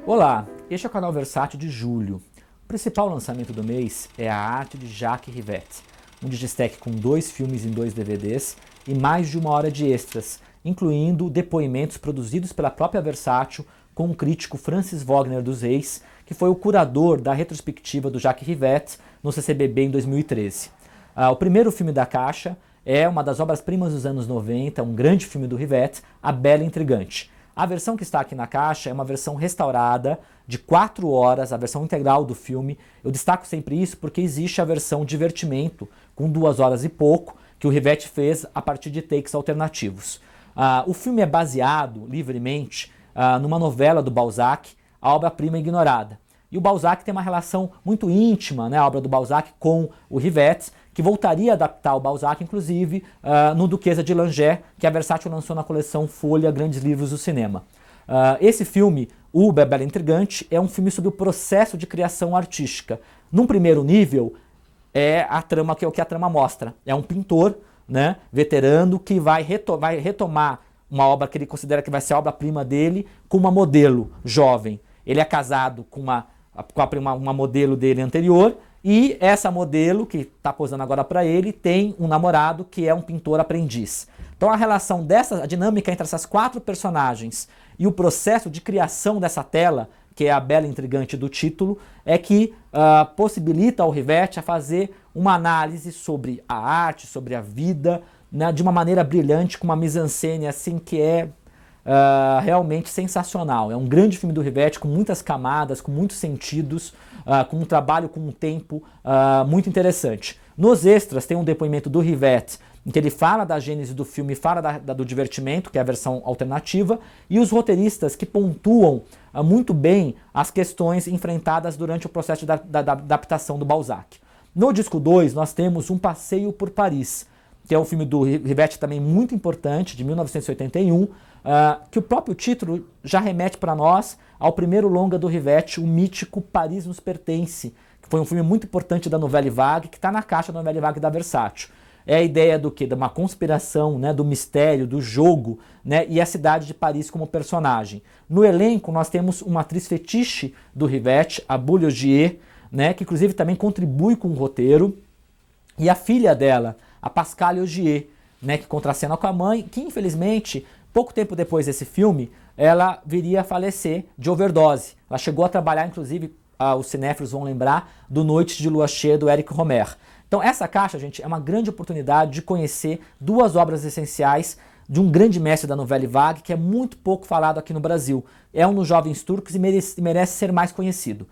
Olá, este é o canal Versátil de julho. O principal lançamento do mês é A Arte de Jacques Rivette, um digistack com 2 filmes em 2 DVDs e mais de 1 hora de extras, incluindo depoimentos produzidos pela própria Versátil com o crítico Francis Wagner dos Reis, que foi o curador da retrospectiva do Jacques Rivette no CCBB em 2013. O primeiro filme da caixa é uma das obras-primas dos anos 90, um grande filme do Rivette, A Bela Intrigante. A versão que está aqui na caixa é uma versão restaurada de 4 horas, a versão integral do filme. Eu destaco sempre isso porque existe a versão divertimento, com 2 horas e pouco, que o Rivette fez a partir de takes alternativos. O filme é baseado, livremente, numa novela do Balzac, A Obra-Prima Ignorada. E o Balzac tem uma relação muito íntima, né, a obra do Balzac com o Rivette, que voltaria a adaptar o Balzac, inclusive, no Duquesa de Langeais, que a Versátil lançou na coleção Folha Grandes Livros do Cinema. Esse filme, O Bela Intrigante, é um filme sobre o processo de criação artística. Num primeiro nível, é a trama que é o que a trama mostra. É um pintor, né, veterano, que vai retomar uma obra que ele considera que vai ser a obra-prima dele, com uma modelo jovem. Ele é casado com uma modelo dele anterior, e essa modelo, que está posando agora para ele, tem um namorado que é um pintor aprendiz. Então a dinâmica entre essas 4 personagens e o processo de criação dessa tela, que é a Bela Intrigante do título, é que possibilita ao Rivette a fazer uma análise sobre a arte, sobre a vida, né, de uma maneira brilhante, com uma mise-en-scène assim que é realmente sensacional. É um grande filme do Rivette, com muitas camadas, com muitos sentidos, com um trabalho com um tempo muito interessante. Nos extras tem um depoimento do Rivette, em que ele fala da gênese do filme, fala do divertimento, que é a versão alternativa, e os roteiristas que pontuam muito bem as questões enfrentadas durante o processo da adaptação do Balzac. No disco 2 nós temos Um Passeio por Paris, que é um filme do Rivette também muito importante, de 1981, que o próprio título já remete para nós ao primeiro longa do Rivette, o mítico Paris Nos Pertence, que foi um filme muito importante da Nouvelle Vague, que está na caixa da Nouvelle Vague da Versátil. É a ideia do quê? De uma conspiração, né, do mistério, do jogo, né, e a cidade de Paris como personagem. No elenco nós temos uma atriz fetiche do Rivette, a Boulle Ogier, né, que inclusive também contribui com o roteiro, e a filha dela, a Pascale Ogier, né, que contracena com a mãe, que infelizmente, pouco tempo depois desse filme, ela viria a falecer de overdose. Ela chegou a trabalhar, inclusive, os cinéfilos vão lembrar, do Noites de Lua Cheia, do Éric Rohmer. Então essa caixa, gente, é uma grande oportunidade de conhecer 2 obras essenciais de um grande mestre da Nouvelle Vague, que é muito pouco falado aqui no Brasil. É um dos Jovens Turcos e merece ser mais conhecido.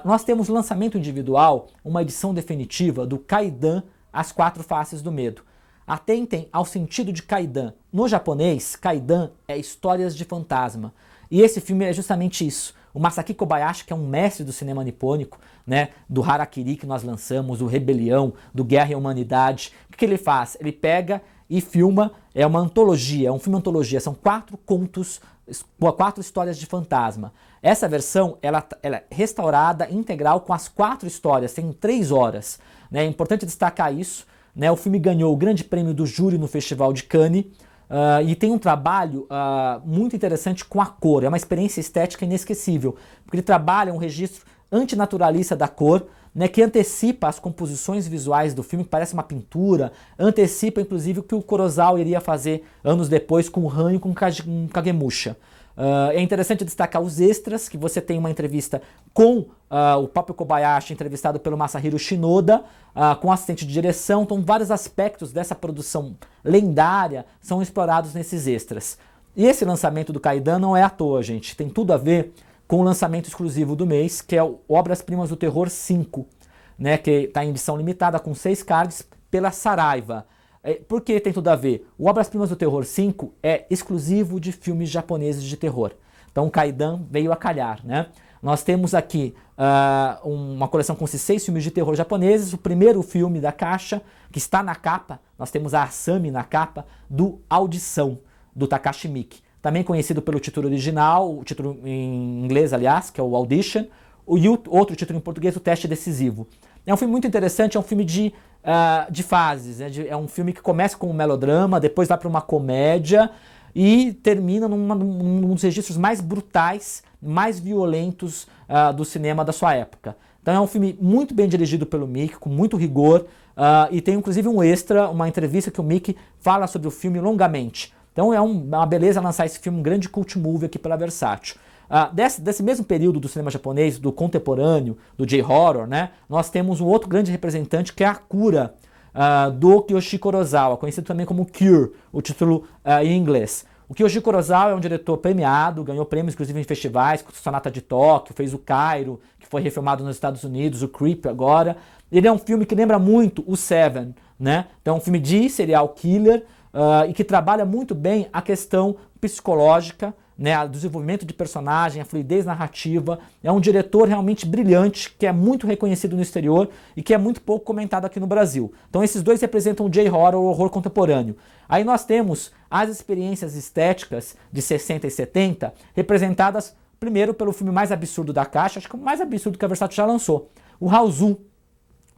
Nós temos lançamento individual, uma edição definitiva do Kaidan, As 4 Faces do Medo. Atentem ao sentido de Kaidan. No japonês, Kaidan é histórias de fantasma. E esse filme é justamente isso. O Masaki Kobayashi, que é um mestre do cinema nipônico, né, do Harakiri que nós lançamos, do Rebelião, do Guerra e Humanidade, o que ele faz? Ele pega e filma, é uma antologia, é um filme antologia, são 4 contos, 4 histórias de fantasma. Essa versão, ela é restaurada, integral, com as 4 histórias, tem 3 horas. Né? É importante destacar isso. Né? O filme ganhou o grande prêmio do júri no Festival de Cannes, e tem um trabalho muito interessante com a cor, é uma experiência estética inesquecível, porque ele trabalha um registro antinaturalista da cor, né, que antecipa as composições visuais do filme, que parece uma pintura, antecipa inclusive o que o Kurosawa iria fazer anos depois com o Han e com o Kagemusha. É interessante destacar os extras, que você tem uma entrevista com o próprio Kobayashi, entrevistado pelo Masahiro Shinoda, com assistente de direção. Então vários aspectos dessa produção lendária são explorados nesses extras. E esse lançamento do Kaidan não é à toa, gente. Tem tudo a ver com o lançamento exclusivo do mês, que é o Obras-Primas do Terror 5, né, que está em edição limitada com 6 cards pela Saraiva. Por que tem tudo a ver? O Obras-Primas do Terror 5 é exclusivo de filmes japoneses de terror. Então o Kaidan veio a calhar, né? Nós temos aqui uma coleção com 6 filmes de terror japoneses. O primeiro filme da caixa, que está na capa, nós temos a Asami na capa, do Audição, do Takashi Miike. Também conhecido pelo título original, o título em inglês, aliás, que é o Audition, e o outro título em português, O Teste Decisivo. É um filme muito interessante, é um filme de fases, né? É um filme que começa com um melodrama, depois vai para uma comédia, e termina num dos registros mais brutais, mais violentos do cinema da sua época. Então é um filme muito bem dirigido pelo Mickey, com muito rigor, e tem inclusive um extra, uma entrevista que o Mickey fala sobre o filme longamente. Então é uma beleza lançar esse filme, um grande cult movie aqui pela Versátil. Desse mesmo período do cinema japonês, do contemporâneo, do J-Horror, né, nós temos um outro grande representante que é a Akira, do Kiyoshi Kurosawa, conhecido também como Cure, o título em inglês. O Kiyoshi Kurosawa é um diretor premiado, ganhou prêmios inclusive em festivais, como Sonata de Tóquio, fez o Cairo, que foi refilmado nos Estados Unidos, o Creep agora. Ele é um filme que lembra muito o Seven, né? Então é um filme de serial killer e que trabalha muito bem a questão psicológica, né, o desenvolvimento de personagem, a fluidez narrativa. É um diretor realmente brilhante, que é muito reconhecido no exterior e que é muito pouco comentado aqui no Brasil. Então esses dois representam o J-Horror, o horror contemporâneo. Aí nós temos as experiências estéticas de 60 e 70, representadas primeiro pelo filme mais absurdo da caixa, acho que o mais absurdo que a Versátil já lançou, o Houseu,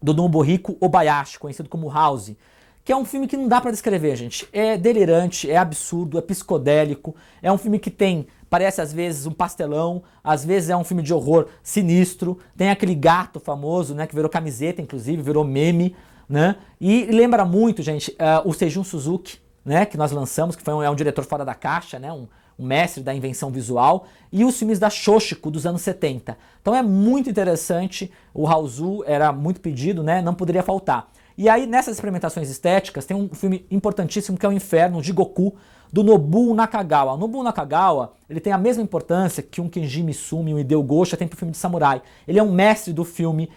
do Nobuhiko Obayashi, conhecido como House, que é um filme que não dá pra descrever, gente. É delirante, é absurdo, é psicodélico, é um filme que parece às vezes um pastelão, às vezes é um filme de horror sinistro, tem aquele gato famoso, né, que virou camiseta, inclusive, virou meme, né, e lembra muito, gente, o Seijun Suzuki, né, que nós lançamos, que é um diretor fora da caixa, né, um mestre da invenção visual, e os filmes da Shoshiko dos anos 70. Então é muito interessante, o Houseu era muito pedido, né, não poderia faltar. E aí, nessas experimentações estéticas, tem um filme importantíssimo que é o Inferno, o Jigoku, do Nobuo Nakagawa. O Nobuo Nakagawa, ele tem a mesma importância que um Kenji Mizumi, um Hideo Gosha tem pro filme de samurai. Ele é um mestre do filme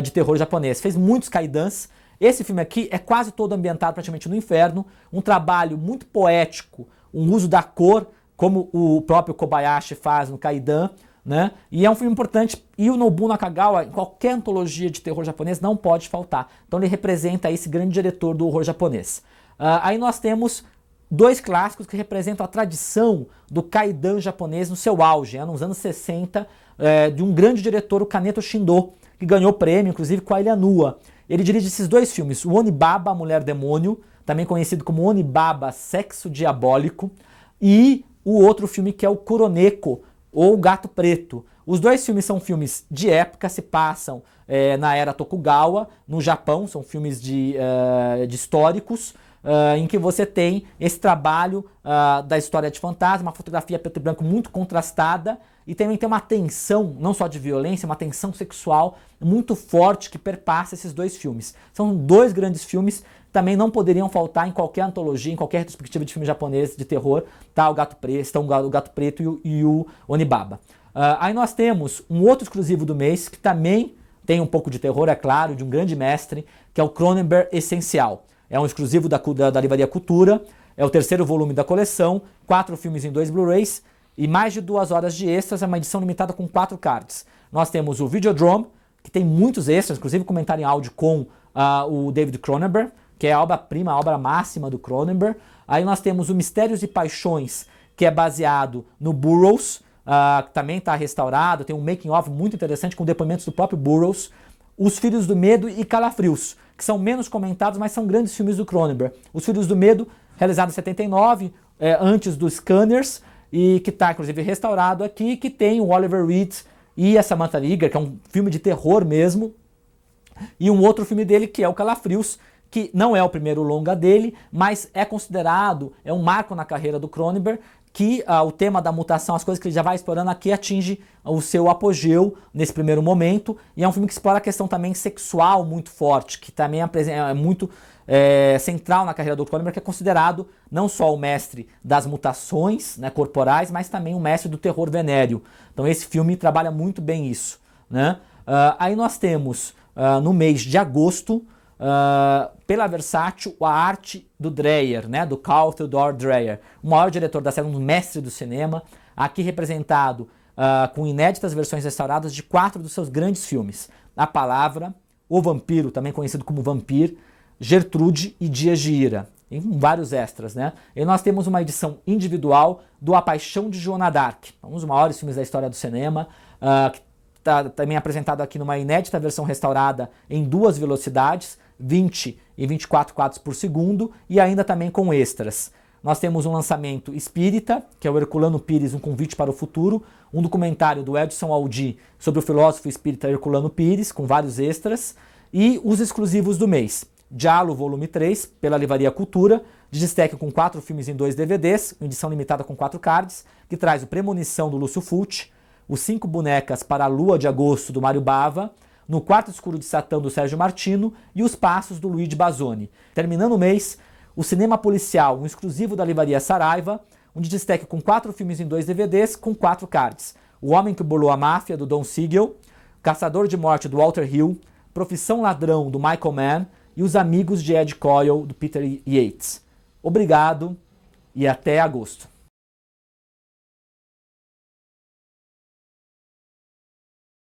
de terror japonês. Fez muitos kaidans. Esse filme aqui é quase todo ambientado praticamente no inferno. Um trabalho muito poético, um uso da cor, como o próprio Kobayashi faz no Kaidan, né? E é um filme importante, e o Nobuo Nakagawa, em qualquer antologia de terror japonês, não pode faltar. Então ele representa esse grande diretor do horror japonês. Aí nós temos dois clássicos que representam a tradição do Kaidan japonês no seu auge, nos anos 60, de um grande diretor, o Kaneto Shindo, que ganhou prêmio, inclusive, com a Ilha Nua. Ele dirige esses dois filmes, o Onibaba, Mulher Demônio, também conhecido como Onibaba, Sexo Diabólico, e o outro filme que é o Kuroneko, ou O Gato Preto. Os dois filmes são filmes de época, se passam na era Tokugawa, no Japão, são filmes de históricos, em que você tem esse trabalho da história de fantasma, uma fotografia preto e branco muito contrastada, e também tem uma tensão, não só de violência, uma tensão sexual muito forte que perpassa esses dois filmes. São dois grandes filmes, também não poderiam faltar em qualquer antologia, em qualquer retrospectiva de filme japonês de terror, tá? O Gato Preto e o Onibaba. Aí nós temos um outro exclusivo do mês, que também tem um pouco de terror, é claro, de um grande mestre, que é o Cronenberg Essencial. É um exclusivo da Livraria Cultura, é o terceiro volume da coleção, 4 filmes em 2 Blu-rays, e mais de 2 horas de extras, é uma edição limitada com 4 cards. Nós temos o Videodrome, que tem muitos extras, inclusive comentário em áudio com o David Cronenberg, que é a obra-prima, a obra máxima do Cronenberg. Aí nós temos o Mistérios e Paixões, que é baseado no Burroughs, que também está restaurado, tem um making-of muito interessante com depoimentos do próprio Burroughs. Os Filhos do Medo e Calafrios, que são menos comentados, mas são grandes filmes do Cronenberg. Os Filhos do Medo, realizado em 79, antes dos Scanners, e que está inclusive restaurado aqui, que tem o Oliver Reed e a Samantha Eggar, que é um filme de terror mesmo, e um outro filme dele que é o Calafrios, que não é o primeiro longa dele, mas é considerado, é um marco na carreira do Cronenberg, que o tema da mutação, as coisas que ele já vai explorando aqui, atinge o seu apogeu nesse primeiro momento, e é um filme que explora a questão também sexual muito forte, que também é muito central na carreira do Cronenberg, que é considerado não só o mestre das mutações, né, corporais, mas também o mestre do terror venéreo. Então esse filme trabalha muito bem isso, né? Aí nós temos, no mês de agosto, pela Versátil, a arte do Dreyer, né, do Carl Theodor Dreyer, o maior diretor da série, um mestre do cinema, aqui representado com inéditas versões restauradas de 4 dos seus grandes filmes: A Palavra, O Vampiro, também conhecido como Vampir, Gertrude e Dias de Ira, em vários extras, né? E nós temos uma edição individual do A Paixão de Joana d'Arc, um dos maiores filmes da história do cinema, que está também apresentado aqui numa inédita versão restaurada em 2 velocidades, 20 e 24 quadros por segundo, e ainda também com extras. nós temos um lançamento espírita, que é o Herculano Pires, Um Convite para o Futuro, um documentário do Edson Aldi sobre o filósofo espírita Herculano Pires, com vários extras, e os exclusivos do mês. Dialo, volume 3, pela Livraria Cultura, de destaque com 4 filmes em 2 DVDs, edição limitada com 4 cards, que traz o Premonição do Lúcio Fulci, os 5 bonecas para a Lua de Agosto do Mário Bava, No Quarto Escuro de Satã do Sérgio Martino e Os Passos do Luigi Bazzoni. Terminando o mês, o Cinema Policial, um exclusivo da Livraria Saraiva, um de destaque com 4 filmes em 2 DVDs com 4 cards. O Homem que Bolou a Máfia, do Don Siegel, Caçador de Morte, do Walter Hill, Profissão Ladrão, do Michael Mann e Os Amigos de Ed Coyle, do Peter Yates. Obrigado e até agosto.